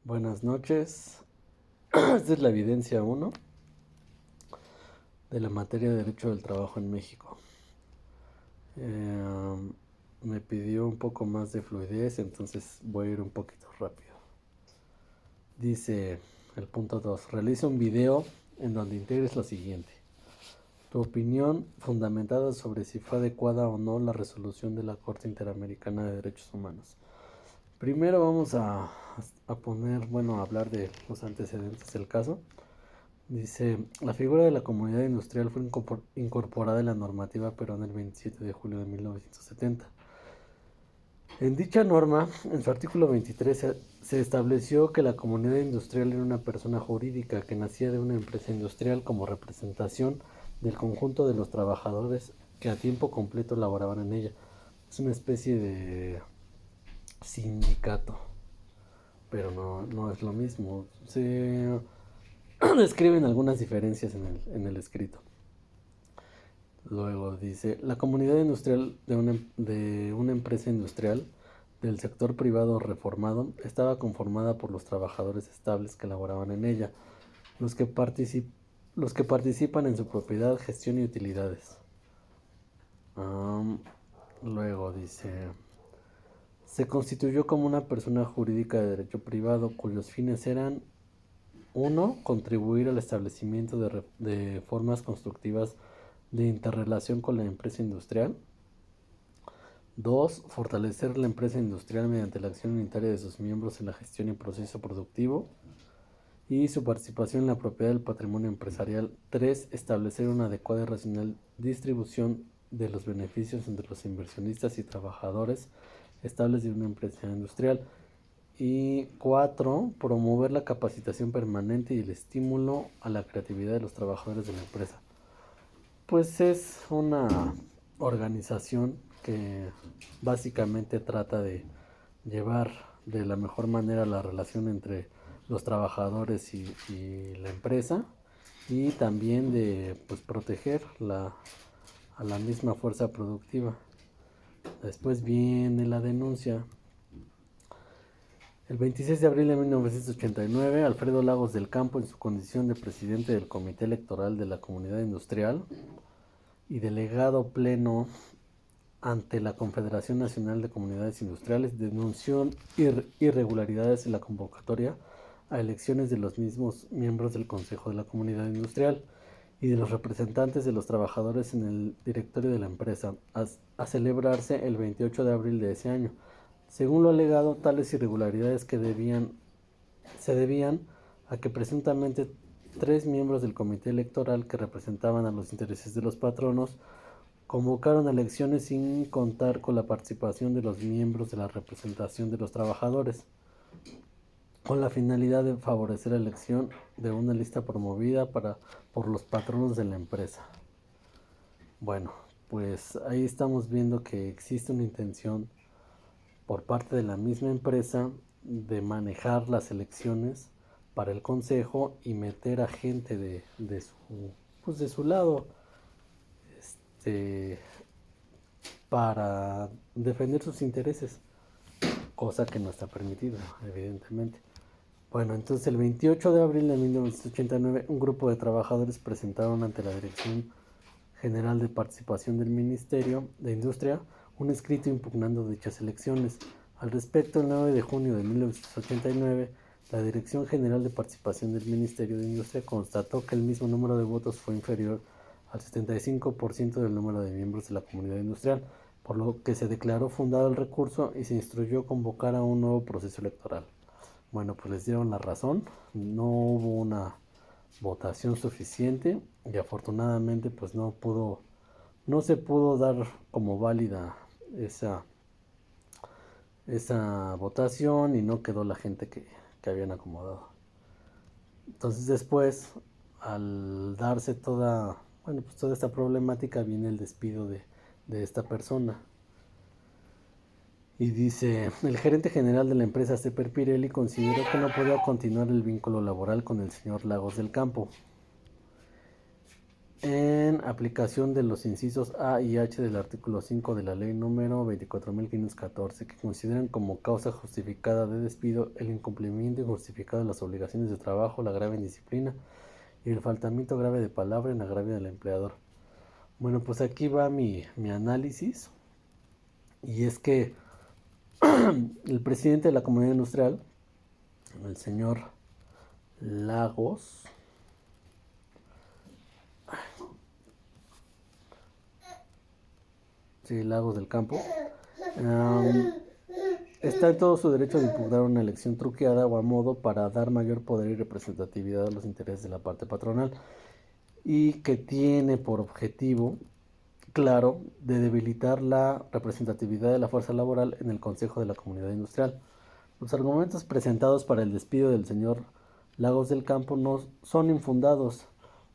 Buenas noches. Esta es la evidencia 1 de la materia de Derecho del Trabajo en México. Me pidió un poco más de fluidez, entonces voy a ir un poquito rápido. Dice el punto 2. Realiza un video en donde integres lo siguiente. Tu opinión fundamentada sobre si fue adecuada o no la resolución de la Corte Interamericana de Derechos Humanos. Primero vamos a hablar de los antecedentes del caso. Dice, la figura de la comunidad industrial fue incorporada en la normativa peruana el 27 de julio de 1970. En dicha norma, en su artículo 23, se estableció que la comunidad industrial era una persona jurídica que nacía de una empresa industrial como representación del conjunto de los trabajadores que a tiempo completo laboraban en ella. Es una especie de sindicato, pero no es lo mismo. Se describen algunas diferencias en el escrito. Luego dice, la comunidad industrial de una empresa industrial del sector privado reformado estaba conformada por los trabajadores estables que laboraban en ella, los que participan en su propiedad, gestión y utilidades. Luego dice, se constituyó como una persona jurídica de derecho privado cuyos fines eran: 1. Contribuir al establecimiento de formas constructivas de interrelación con la empresa industrial. 2. Fortalecer la empresa industrial mediante la acción unitaria de sus miembros en la gestión y proceso productivo y su participación en la propiedad del patrimonio empresarial. 3. Establecer una adecuada y racional distribución de los beneficios entre los inversionistas y trabajadores estables de una empresa industrial. Y 4. Promover la capacitación permanente y el estímulo a la creatividad de los trabajadores de la empresa. Pues es una organización que básicamente trata de llevar de la mejor manera la relación entre los trabajadores y la empresa, y también de proteger a la misma fuerza productiva. Después viene la denuncia. El 26 de abril de 1989, Alfredo Lagos del Campo, en su condición de presidente del Comité Electoral de la Comunidad Industrial y delegado pleno ante la Confederación Nacional de Comunidades Industriales, denunció irregularidades en la convocatoria a elecciones de los mismos miembros del Consejo de la Comunidad Industrial y de los representantes de los trabajadores en el directorio de la empresa, a celebrarse el 28 de abril de ese año. Según lo alegado, tales irregularidades se debían a que presuntamente 3 miembros del comité electoral que representaban a los intereses de los patronos convocaron elecciones sin contar con la participación de los miembros de la representación de los trabajadores, con la finalidad de favorecer la elección de una lista promovida por los patronos de la empresa. Bueno, pues ahí estamos viendo que existe una intención por parte de la misma empresa de manejar las elecciones para el consejo y meter a gente de su lado, para defender sus intereses, cosa que no está permitida, evidentemente. Bueno, entonces el 28 de abril de 1989, un grupo de trabajadores presentaron ante la Dirección General de Participación del Ministerio de Industria un escrito impugnando dichas elecciones. Al respecto, el 9 de junio de 1989, la Dirección General de Participación del Ministerio de Industria constató que el mismo número de votos fue inferior al 75% del número de miembros de la comunidad industrial, por lo que se declaró fundado el recurso y se instruyó convocar a un nuevo proceso electoral. Bueno, pues les dieron la razón, no hubo una votación suficiente y afortunadamente pues no se pudo dar como válida esa votación y no quedó la gente que habían acomodado. Entonces después, al darse toda esta problemática, viene el despido de esta persona. Y dice, el gerente general de la empresa, Ceper Pirelli, consideró que no podía continuar el vínculo laboral con el señor Lagos del Campo. en aplicación de los incisos A y H del artículo 5 de la ley número 24.514, que consideran como causa justificada de despido el incumplimiento injustificado de las obligaciones de trabajo, la grave indisciplina y el faltamiento grave de palabra en agravio del empleador. Bueno, pues aquí va mi análisis, y es que el presidente de la comunidad industrial, el señor Lagos, sí, Lagos del Campo, está en todo su derecho de impugnar una elección truqueada o a modo para dar mayor poder y representatividad a los intereses de la parte patronal, y que tiene por objetivo claro de debilitar la representatividad de la fuerza laboral en el Consejo de la Comunidad Industrial. Los argumentos presentados para el despido del señor Lagos del Campo no son infundados,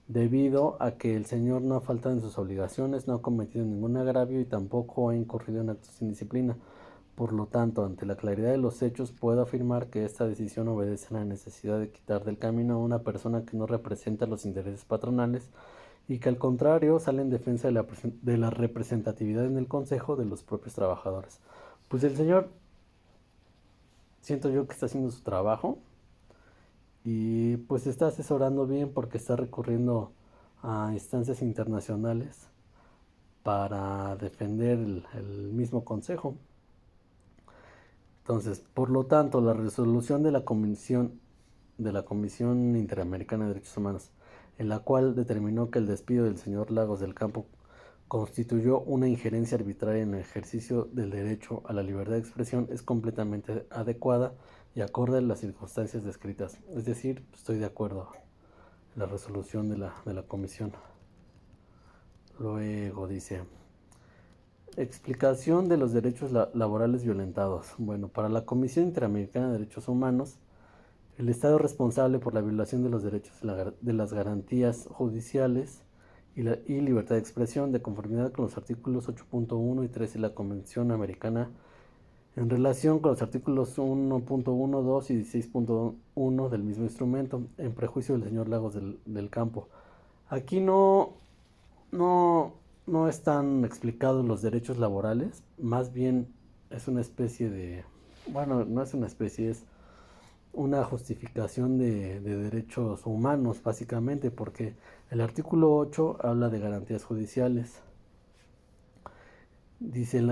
debido a que el señor no ha faltado en sus obligaciones, no ha cometido ningún agravio y tampoco ha incurrido en actos sin disciplina. Por lo tanto, ante la claridad de los hechos, puedo afirmar que esta decisión obedece a la necesidad de quitar del camino a una persona que no representa los intereses patronales y que al contrario sale en defensa de la representatividad en el Consejo de los propios trabajadores. Pues el señor, siento yo que está haciendo su trabajo y pues está asesorando bien, porque está recurriendo a instancias internacionales para defender el mismo Consejo. Entonces, por lo tanto, la resolución de la Comisión Interamericana de Derechos Humanos, en la cual determinó que el despido del señor Lagos del Campo constituyó una injerencia arbitraria en el ejercicio del derecho a la libertad de expresión, es completamente adecuada y acorde a las circunstancias descritas. Es decir, estoy de acuerdo en la resolución de la comisión. Luego dice: explicación de los derechos laborales violentados. Bueno, para la Comisión Interamericana de Derechos Humanos, el Estado es responsable por la violación de los derechos de las garantías judiciales y libertad de expresión, de conformidad con los artículos 8.1 y 13 de la Convención Americana, en relación con los artículos 1.1, 2 y 16.1 del mismo instrumento, en prejuicio del señor Lagos del Campo. Aquí no están explicados los derechos laborales, más bien es una especie de, bueno, no es una especie, es una justificación de derechos humanos, básicamente, porque el artículo 8 habla de garantías judiciales. Dice: en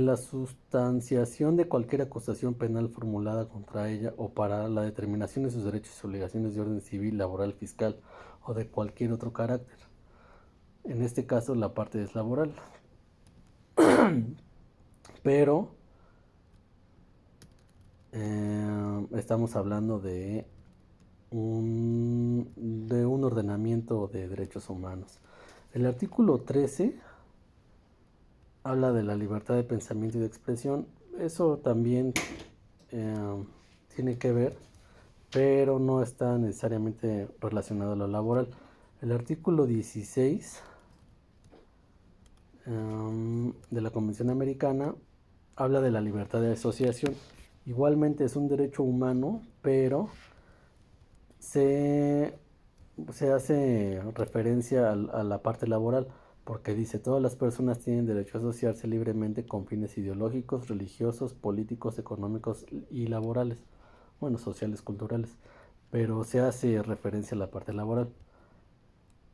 la sustanciación de cualquier acusación penal formulada contra ella o para la determinación de sus derechos y obligaciones de orden civil, laboral, fiscal o de cualquier otro carácter. En este caso la parte es laboral. Pero estamos hablando de un ordenamiento de derechos humanos. El artículo 13 habla de la libertad de pensamiento y de expresión. Eso también tiene que ver, pero no está necesariamente relacionado a lo laboral. El artículo 16 de la Convención Americana habla de la libertad de asociación. Igualmente es un derecho humano, pero se hace referencia a la parte laboral, porque dice: todas las personas tienen derecho a asociarse libremente con fines ideológicos, religiosos, políticos, económicos y laborales, bueno, sociales, culturales, pero se hace referencia a la parte laboral.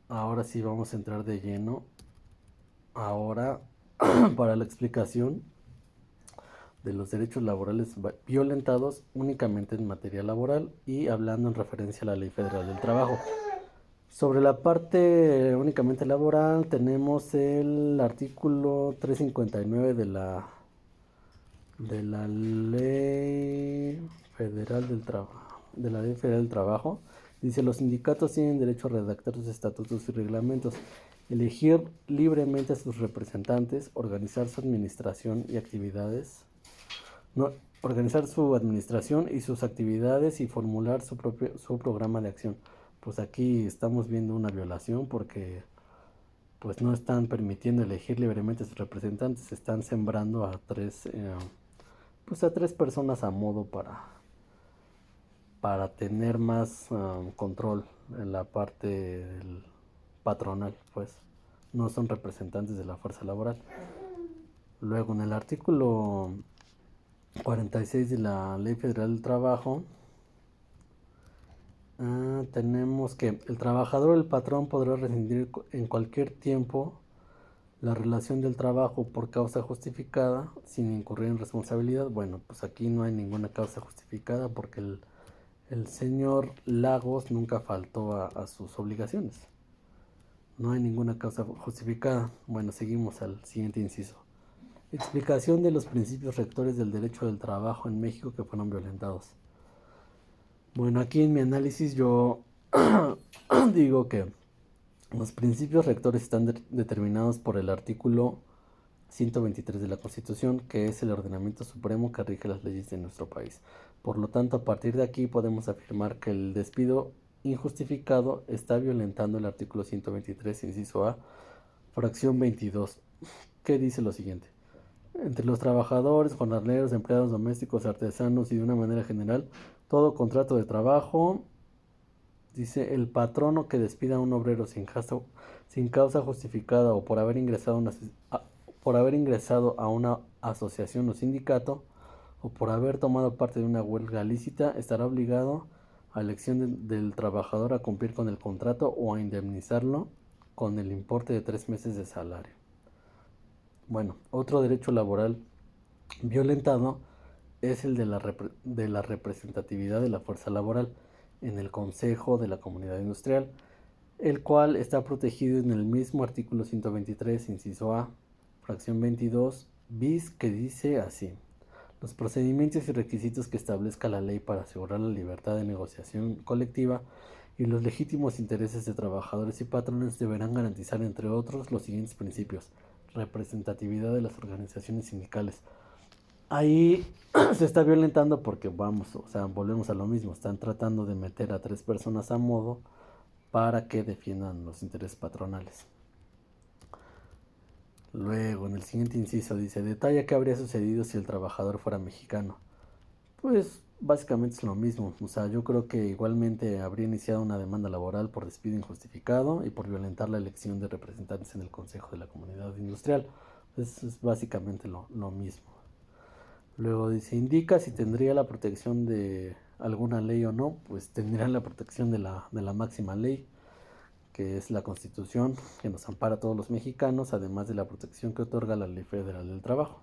Ahora sí vamos a entrar de lleno ahora para la explicación de los derechos laborales violentados únicamente en materia laboral y hablando en referencia a la Ley Federal del Trabajo. Sobre la parte únicamente laboral tenemos el artículo 359 de la Ley Federal del Trabajo. Dice: los sindicatos tienen derecho a redactar sus estatutos y reglamentos, elegir libremente a sus representantes, organizar su administración y actividades, organizar su administración y sus actividades y formular su programa de acción. Pues aquí estamos viendo una violación, porque pues no están permitiendo elegir libremente a sus representantes, están sembrando a tres personas a modo para tener más control en la parte patronal, pues no son representantes de la fuerza laboral. Luego, en el artículo 46 de la Ley Federal del Trabajo, tenemos que el trabajador o el patrón podrá rescindir en cualquier tiempo la relación del trabajo por causa justificada sin incurrir en responsabilidad. Bueno, pues aquí no hay ninguna causa justificada porque el señor Lagos nunca faltó a sus obligaciones. No hay ninguna causa justificada. Bueno, seguimos al siguiente inciso. Explicación de los principios rectores del derecho del trabajo en México que fueron violentados. Bueno, aquí en mi análisis yo digo que los principios rectores están determinados por el artículo 123 de la Constitución, que es el ordenamiento supremo que rige las leyes de nuestro país. Por lo tanto, a partir de aquí podemos afirmar que el despido injustificado está violentando el artículo 123, inciso A, fracción 22, que dice lo siguiente. Entre los trabajadores, jornaleros, empleados domésticos, artesanos y de una manera general, todo contrato de trabajo, dice, el patrono que despida a un obrero sin causa justificada o por haber ingresado a una asociación o sindicato o por haber tomado parte de una huelga lícita, estará obligado a elección del trabajador a cumplir con el contrato o a indemnizarlo con el importe de 3 meses de salario. Bueno, otro derecho laboral violentado es el de la representatividad de la fuerza laboral en el Consejo de la Comunidad Industrial, el cual está protegido en el mismo artículo 123, inciso A, fracción 22, bis, que dice así. Los procedimientos y requisitos que establezca la ley para asegurar la libertad de negociación colectiva y los legítimos intereses de trabajadores y patrones deberán garantizar, entre otros, los siguientes principios. Representatividad de las organizaciones sindicales. Ahí se está violentando porque volvemos a lo mismo. Están tratando de meter a 3 personas a modo para que defiendan los intereses patronales. Luego, en el siguiente inciso dice, detalla qué habría sucedido si el trabajador fuera mexicano. Pues básicamente es lo mismo. Yo creo que igualmente habría iniciado una demanda laboral por despido injustificado y por violentar la elección de representantes en el Consejo de la Comunidad Industrial. Es básicamente lo mismo. Luego dice, indica si tendría la protección de alguna ley o no. Pues tendría la protección de la máxima ley, que es la Constitución, que nos ampara a todos los mexicanos, además de la protección que otorga la Ley Federal del Trabajo.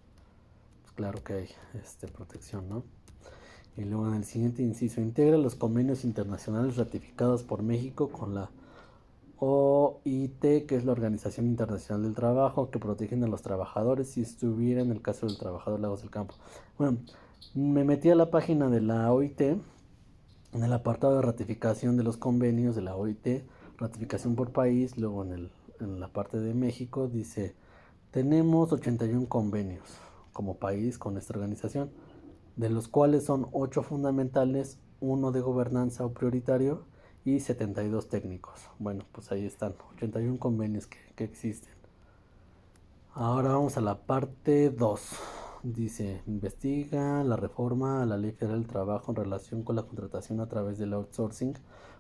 Pues claro que hay protección, ¿no? Y luego en el siguiente inciso, integra los convenios internacionales ratificados por México con la OIT, que es la Organización Internacional del Trabajo, que protegen a los trabajadores si estuviera en el caso del trabajador Lagos del Campo. Bueno, me metí a la página de la OIT, en el apartado de ratificación de los convenios de la OIT, ratificación por país, luego en la parte de México dice, tenemos 81 convenios como país con esta organización, de los cuales son 8 fundamentales, 1 de gobernanza o prioritario y 72 técnicos. Bueno, pues ahí están, 81 convenios que existen. Ahora vamos a la parte 2. Dice, investiga la reforma a la Ley Federal del Trabajo en relación con la contratación a través del outsourcing,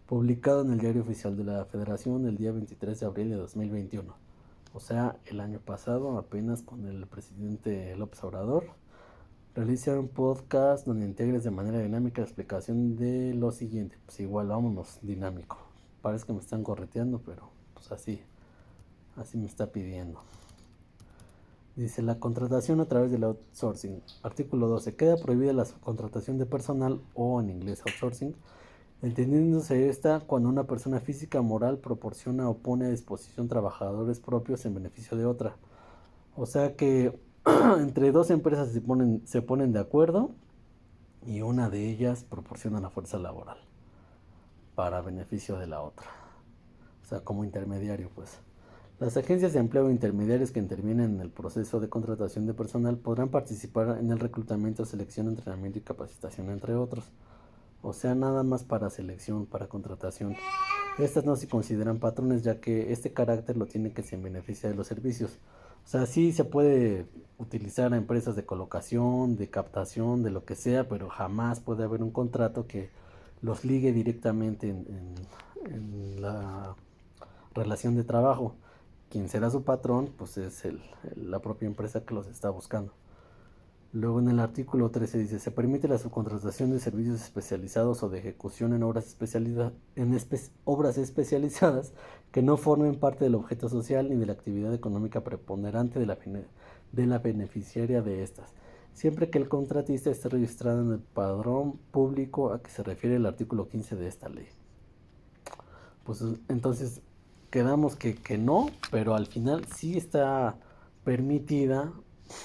publicado en el Diario Oficial de la Federación el día 23 de abril de 2021. O sea, el año pasado, apenas con el presidente López Obrador. Realiza un podcast donde integres de manera dinámica la explicación de lo siguiente. Pues igual, vámonos, dinámico. Parece que me están correteando, pero pues así me está pidiendo. Dice, la contratación a través del outsourcing. Artículo 12. Queda prohibida la contratación de personal, o en inglés outsourcing, entendiéndose esta cuando una persona física o moral proporciona o pone a disposición trabajadores propios en beneficio de otra. O sea que entre 2 empresas se ponen de acuerdo y una de ellas proporciona la fuerza laboral para beneficio de la otra. O sea, como intermediario, pues. Las agencias de empleo intermediarias que intervienen en el proceso de contratación de personal podrán participar en el reclutamiento, selección, entrenamiento y capacitación, entre otros. O sea, nada más para selección, para contratación. Estas no se consideran patrones, ya que este carácter lo tiene que se beneficia de los servicios. O sea, sí se puede utilizar a empresas de colocación, de captación, de lo que sea, pero jamás puede haber un contrato que los ligue directamente en la relación de trabajo. Quien será su patrón, pues es la propia empresa que los está buscando. Luego en el artículo 13 dice, se permite la subcontratación de servicios especializados o de ejecución en obras especializadas que no formen parte del objeto social ni de la actividad económica preponderante de la beneficiaria de estas, siempre que el contratista esté registrado en el padrón público a que se refiere el artículo 15 de esta ley. Pues entonces quedamos que no, pero al final sí está permitida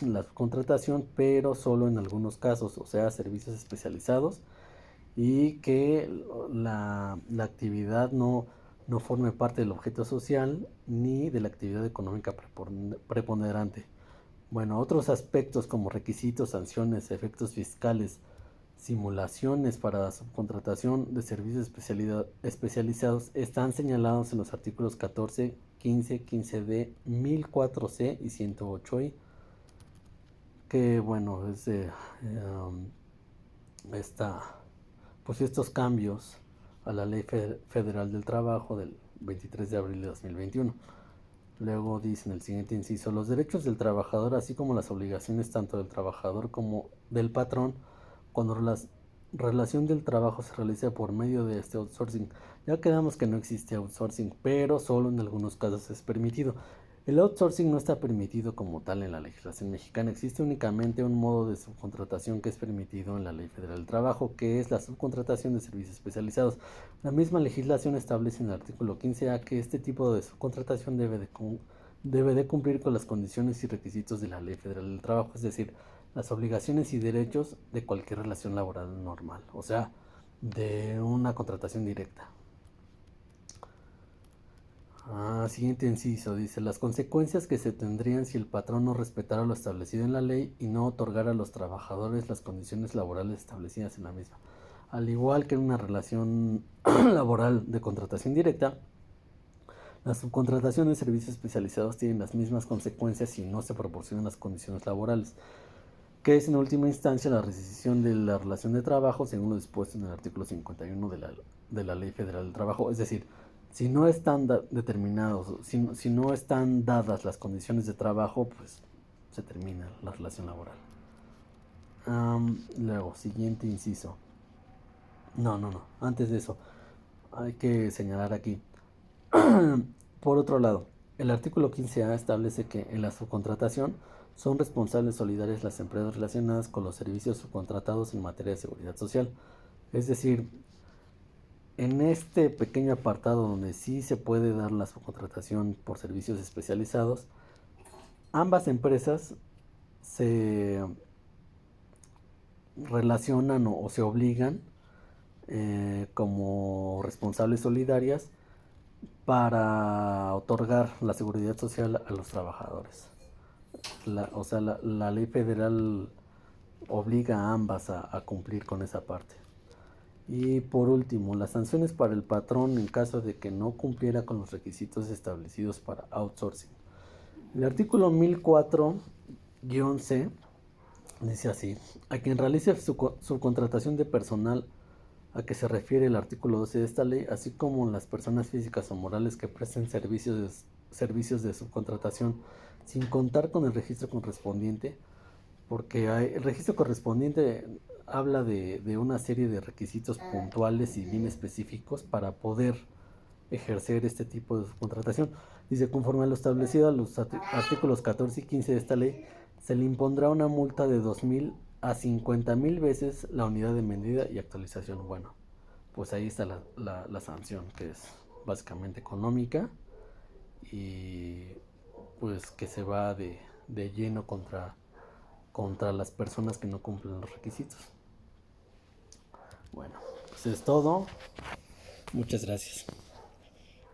la contratación, pero solo en algunos casos, o sea, servicios especializados, y que la actividad no forme parte del objeto social ni de la actividad económica preponderante. Bueno, otros aspectos como requisitos, sanciones, efectos fiscales, simulaciones para subcontratación de servicios especializados están señalados en los artículos 14, 15, 15D, 1004C y 108I, que bueno, es pues estos cambios a la Ley Federal del Trabajo del 23 de abril de 2021. Luego dice en el siguiente inciso, los derechos del trabajador, así como las obligaciones tanto del trabajador como del patrón, cuando la relación del trabajo se realiza por medio de este outsourcing. Ya quedamos que no existe outsourcing, pero solo en algunos casos es permitido. El outsourcing no está permitido como tal en la legislación mexicana. Existe únicamente un modo de subcontratación que es permitido en la Ley Federal del Trabajo, que es la subcontratación de servicios especializados. La misma legislación establece en el artículo 15A que este tipo de subcontratación debe de cumplir con las condiciones y requisitos de la Ley Federal del Trabajo, es decir, las obligaciones y derechos de cualquier relación laboral normal, o sea, de una contratación directa. Siguiente inciso, dice, las consecuencias que se tendrían si el patrón no respetara lo establecido en la ley y no otorgara a los trabajadores las condiciones laborales establecidas en la misma. Al igual que en una relación laboral de contratación directa, la subcontratación de servicios especializados tiene las mismas consecuencias si no se proporcionan las condiciones laborales, que es en última instancia la rescisión de la relación de trabajo según lo dispuesto en el artículo 51 de la Ley Federal del Trabajo. Es decir, si no están determinados, si no están dadas las condiciones de trabajo, pues se termina la relación laboral. Luego, siguiente inciso. No. Antes de eso, hay que señalar aquí. Por otro lado, el artículo 15A establece que en la subcontratación son responsables solidarias las empresas relacionadas con los servicios subcontratados en materia de seguridad social. Es decir, en este pequeño apartado donde sí se puede dar la subcontratación por servicios especializados, ambas empresas se relacionan o se obligan como responsables solidarias para otorgar la seguridad social a los trabajadores. La ley federal obliga a ambas a cumplir con esa parte. Y por último, las sanciones para el patrón en caso de que no cumpliera con los requisitos establecidos para outsourcing. El artículo 1004-C dice así: a quien realice su contratación de personal a que se refiere el artículo 12 de esta ley, así como las personas físicas o morales que presten servicios de subcontratación sin contar con el registro correspondiente, porque el registro correspondiente habla de una serie de requisitos puntuales y bien específicos para poder ejercer este tipo de subcontratación. Dice, conforme a lo establecido a los artículos 14 y 15 de esta ley, se le impondrá una multa de 2,000 a 50,000 veces la unidad de medida y actualización. Bueno, pues ahí está la sanción, que es básicamente económica y pues que se va de lleno contra las personas que no cumplen los requisitos. Bueno, pues es todo. Muchas gracias.